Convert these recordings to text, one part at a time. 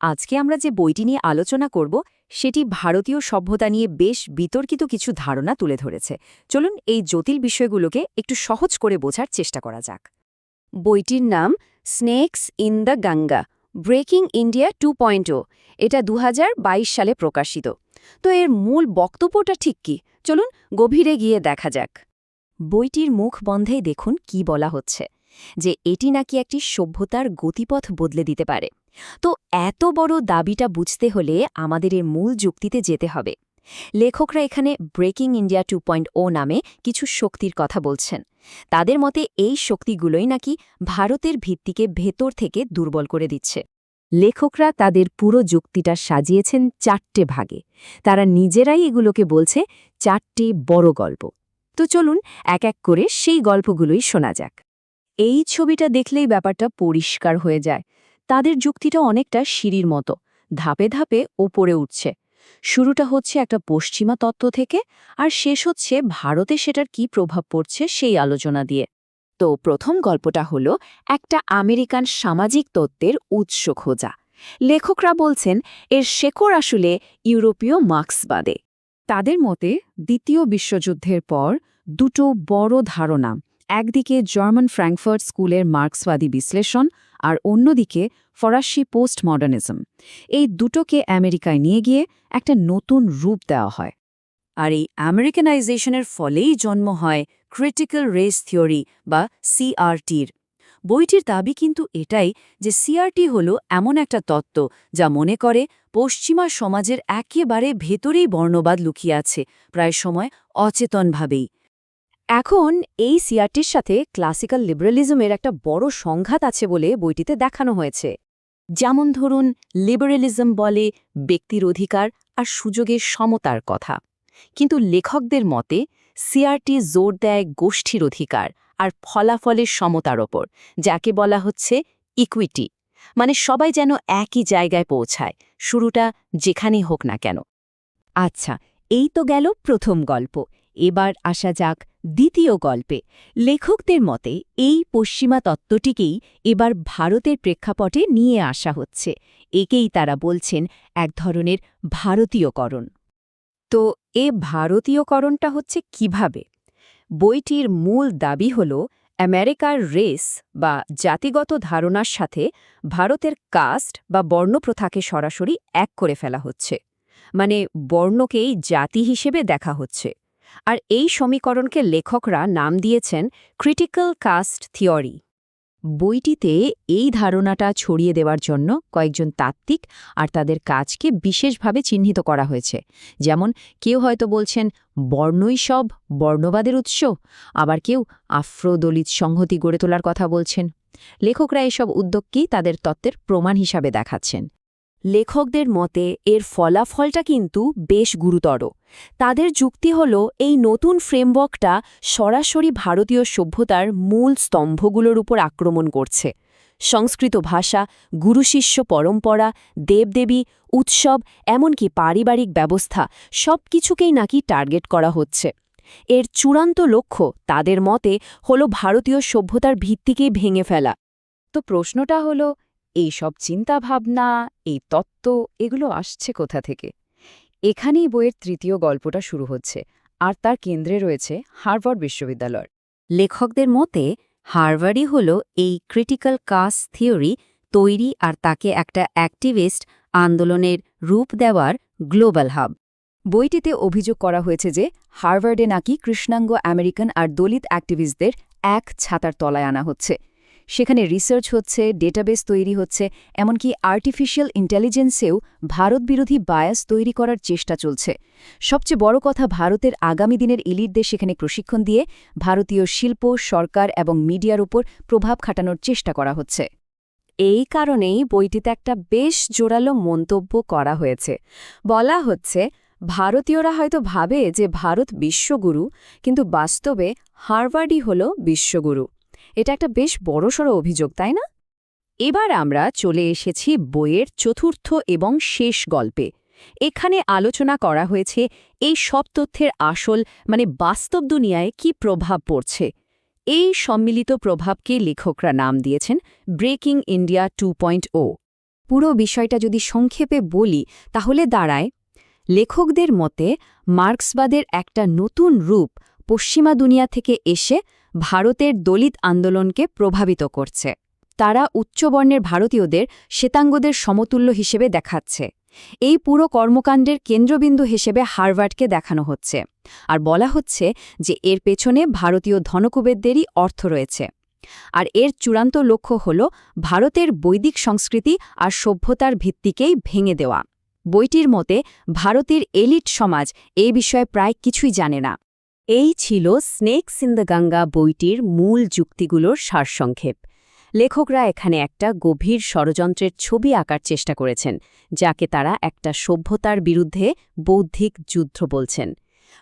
আজকে আমরা যে বইটি নিয়ে আলোচনা করব সেটি ভারতীয় সভ্যতা নিয়ে বেশ বিতর্কিত কিছু ধারণা তুলে ধরেছে। চলুন এই জটিল বিষয়গুলোকে একটু সহজ করে বোঝার চেষ্টা করা যাক। বইটির নাম snake's in the Ganga, breaking India 2.0। এটা 2022 সালে প্রকাশিত। তো এর মূল বক্তব্যটা ঠিক কি, চলুন গভীরে গিয়ে দেখা যাক। বইটির মুখ বন্ধেই দেখুন কি বলা হচ্ছে, যে এটি নাকি একটি সভ্যতার গতিপথ বদলে দিতে পারে। তো এত বড় দাবিটা বুঝতে হলে আমাদের এর মূল যুক্তিতে যেতে হবে। লেখকরা এখানে ব্রেকিং ইন্ডিয়া 2.0 নামে কিছু শক্তির কথা বলছেন। তাদের মতে এই শক্তিগুলোই নাকি ভারতের ভিত্তিকে ভেতর থেকে দুর্বল করে দিচ্ছে। লেখকরা তাদের পুরো যুক্তিটা সাজিয়েছেন 4টে ভাগে। তারা নিজেরাই এগুলোকে বলছে 4টে বড় গল্প। তো চলুন এক এক করে সেই গল্পগুলোই শোনা যাক। এই ছবিটা দেখলেই ব্যাপারটা পরিষ্কার হয়ে যায়। তাদের যুক্তিটা অনেকটা সিঁড়ির মতো, ধাপে ধাপে ওপরে উঠছে। শুরুটা হচ্ছে একটা পশ্চিমা তত্ত্ব থেকে, আর শেষ হচ্ছে ভারতে সেটার কি প্রভাব পড়ছে সেই আলোচনা দিয়ে। তো প্রথম গল্পটা হলো একটা আমেরিকান সামাজিক তত্ত্বের উৎস খোঁজা। লেখকরা বলছেন এর শেকড় আসলে ইউরোপীয় মার্ক্সবাদে। তাদের মতে দ্বিতীয় বিশ্বযুদ্ধের পর দুটো বড় ধারণা, একদিকে জার্মান ফ্র্যাঙ্কফার্ট স্কুলের মার্ক্সবাদী বিশ্লেষণ আর অন্যদিকে ফরাসি পোস্ট মডার্নিজম, এই দুটোকে আমেরিকায় নিয়ে গিয়ে একটা নতুন রূপ দেওয়া হয়। আর এই আমেরিকানাইজেশনের ফলেই জন্ম হয় ক্রিটিক্যাল রেস থিওরি বা সিআরটির। বইটির দাবি কিন্তু এটাই যে সিআরটি হল এমন একটা তত্ত্ব যা মনে করে পশ্চিমা সমাজের একেবারে ভেতরেই বর্ণবাদ লুকিয়ে আছে, প্রায় সময় অচেতনভাবেই। এখন এই সিআরটির সাথে ক্লাসিক্যাল লিবারেলিজমের একটা বড় সংঘাত আছে বলে বইটিতে দেখানো হয়েছে। যেমন ধরুন, লিবারেলিজম বলে ব্যক্তির অধিকার আর সুযোগের সমতার কথা, কিন্তু লেখকদের মতে সিআরটি জোর দেয় গোষ্ঠীর অধিকার আর ফলাফলের সমতার ওপর, যাকে বলা হচ্ছে ইকুইটি, মানে সবাই যেন একই জায়গায় পৌঁছায়, শুরুটা যেখানেই হোক না কেন। আচ্ছা, এই তো গেল প্রথম গল্প। এবার আসা যাক দ্বিতীয় গল্পে। লেখকদের মতে এই পশ্চিমা তত্ত্বটিকেই এবার ভারতের প্রেক্ষাপটে নিয়ে আসা হচ্ছে। একেই তারা বলছেন এক ধরনের ভারতীয়করণ। তো এ ভারতীয়করণটা হচ্ছে কিভাবে? বইটির মূল দাবি হল আমেরিকার রেস বা জাতিগত ধারণার সাথে ভারতের কাস্ট বা বর্ণপ্রথাকে সরাসরি এক করে ফেলা হচ্ছে। মানে বর্ণকেই জাতি হিসেবে দেখা হচ্ছে। আর এই সমীকরণকে লেখকরা নাম দিয়েছেন ক্রিটিক্যাল কাস্ট থিওরি। বইটিতে এই ধারণাটা ছড়িয়ে দেওয়ার জন্য কয়েকজন তাত্ত্বিক আর তাদের কাজকে বিশেষভাবে চিহ্নিত করা হয়েছে। যেমন কেউ হয়তো বলছেন বর্ণই সব বর্ণবাদের উৎস, আবার কেউ আফ্রো-দলিত সংহতি গড়ে তোলার কথা বলছেন। লেখকরা এসব উদ্যোগকেই তাদের তত্ত্বের প্রমাণ হিসাবে দেখাচ্ছেন। লেখকদের মতে এর ফলাফলটা কিন্তু বেশ গুরুতর। তাদের যুক্তি হল এই নতুন ফ্রেমওয়ার্কটা সরাসরি ভারতীয় সভ্যতার মূল স্তম্ভগুলোর উপর আক্রমণ করছে। সংস্কৃত ভাষা, গুরুশিষ্য পরম্পরা, দেবদেবী, উৎসব, এমনকি পারিবারিক ব্যবস্থা, সব কিছুকেই নাকি টার্গেট করা হচ্ছে। এর চূড়ান্ত লক্ষ্য তাদের মতে হল ভারতীয় সভ্যতার ভিত্তিকেই ভেঙে ফেলা। তো প্রশ্নটা হলো, এই সব চিন্তাভাবনা, এই তত্ত্ব, এগুলো আসছে কোথা থেকে? এখানেই বইয়ের তৃতীয় গল্পটা শুরু হচ্ছে, আর তার কেন্দ্রে রয়েছে হার্ভার্ড বিশ্ববিদ্যালয়। লেখকদের মতে হার্ভার্ডই হল এই ক্রিটিক্যাল কাস্ট থিওরি তৈরি আর তাকে একটা অ্যাক্টিভিস্ট আন্দোলনের রূপ দেওয়ার গ্লোবাল হাব। বইটিতে অভিযোগ করা হয়েছে যে হার্ভার্ডে নাকি কৃষ্ণাঙ্গ আমেরিকান আর দলিত অ্যাক্টিভিস্টদের এক ছাতার তলায় আনা হচ্ছে। সেখানে রিসার্চ হচ্ছে, ডেটাবেস তৈরি হচ্ছে, এমনকি আর্টিফিশিয়াল ইন্টেলিজেন্সেও ভারতবিরোধী বায়াস তৈরি করার চেষ্টা চলছে। সবচেয়ে বড় কথা, ভারতের আগামী দিনের এলিটদের সেখানে প্রশিক্ষণ দিয়ে ভারতীয় শিল্প, সরকার এবং মিডিয়ার উপর প্রভাব খাটানোর চেষ্টা করা হচ্ছে। এই কারণেই বইটিতে একটা বেশ জোরালো মন্তব্য করা হয়েছে। বলা হচ্ছে, ভারতীয়রা হয়তো ভাবে যে ভারত বিশ্বগুরু, কিন্তু বাস্তবে হার্ভার্ডই হল বিশ্বগুরু। এটা একটা বেশ বড়সড় অভিযোগ, তাই না? এবার আমরা চলে এসেছি বইয়ের চতুর্থ এবং শেষ গল্পে। এখানে আলোচনা করা হয়েছে এই সব তথ্যের আসল, মানে বাস্তব দুনিয়ায় কি প্রভাব পড়ছে। এই সম্মিলিত প্রভাবকে লেখকরা নাম দিয়েছেন ব্রেকিং ইন্ডিয়া 2.0। পুরো বিষয়টা যদি সংক্ষেপে বলি তাহলে দাঁড়ায়, লেখকদের মতে মার্ক্সবাদের একটা নতুন রূপ পশ্চিমা দুনিয়া থেকে এসে ভারতের দলিত আন্দোলনকে প্রভাবিত করছে। তারা উচ্চবর্ণের ভারতীয়দের শ্বেতাঙ্গদের সমতুল্য হিসেবে দেখাচ্ছে। এই পুরো কর্মকাণ্ডের কেন্দ্রবিন্দু হিসেবে হার্ভার্ডকে দেখানো হচ্ছে, আর বলা হচ্ছে যে এর পেছনে ভারতীয় ধনকুবেরদেরই অর্থ রয়েছে। আর এর চূড়ান্ত লক্ষ্য হল ভারতের বৈদিক সংস্কৃতি আর সভ্যতার ভিত্তিকেই ভেঙে দেওয়া। বইটির মতে ভারতের এলিট সমাজ এই বিষয়ে প্রায় কিছুই জানে না। এই ছিল স্নেকস ইন দ্য গঙ্গা বইটির মূল যুক্তিগুলোর সারসংক্ষেপ। লেখকরা এখানে একটা গভীর ষড়যন্ত্রের ছবি আঁকার চেষ্টা করেছেন, যাকে তারা একটা সভ্যতার বিরুদ্ধে বৌদ্ধিক যুদ্ধ বলছেন।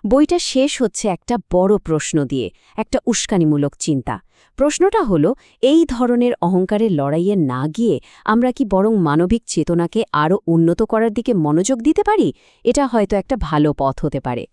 বইটা শেষ হচ্ছে একটা বড় প্রশ্ন দিয়ে, একটা উস্কানিমূলক চিন্তা। প্রশ্নটা হলো, এই ধরনের অহংকারের লড়াইয়ে না গিয়ে আমরা কি বরং মানবিক চেতনাকে আরও উন্নত করার দিকে মনোযোগ দিতে পারি? এটা হয়তো একটা ভালো পথ হতে পারে।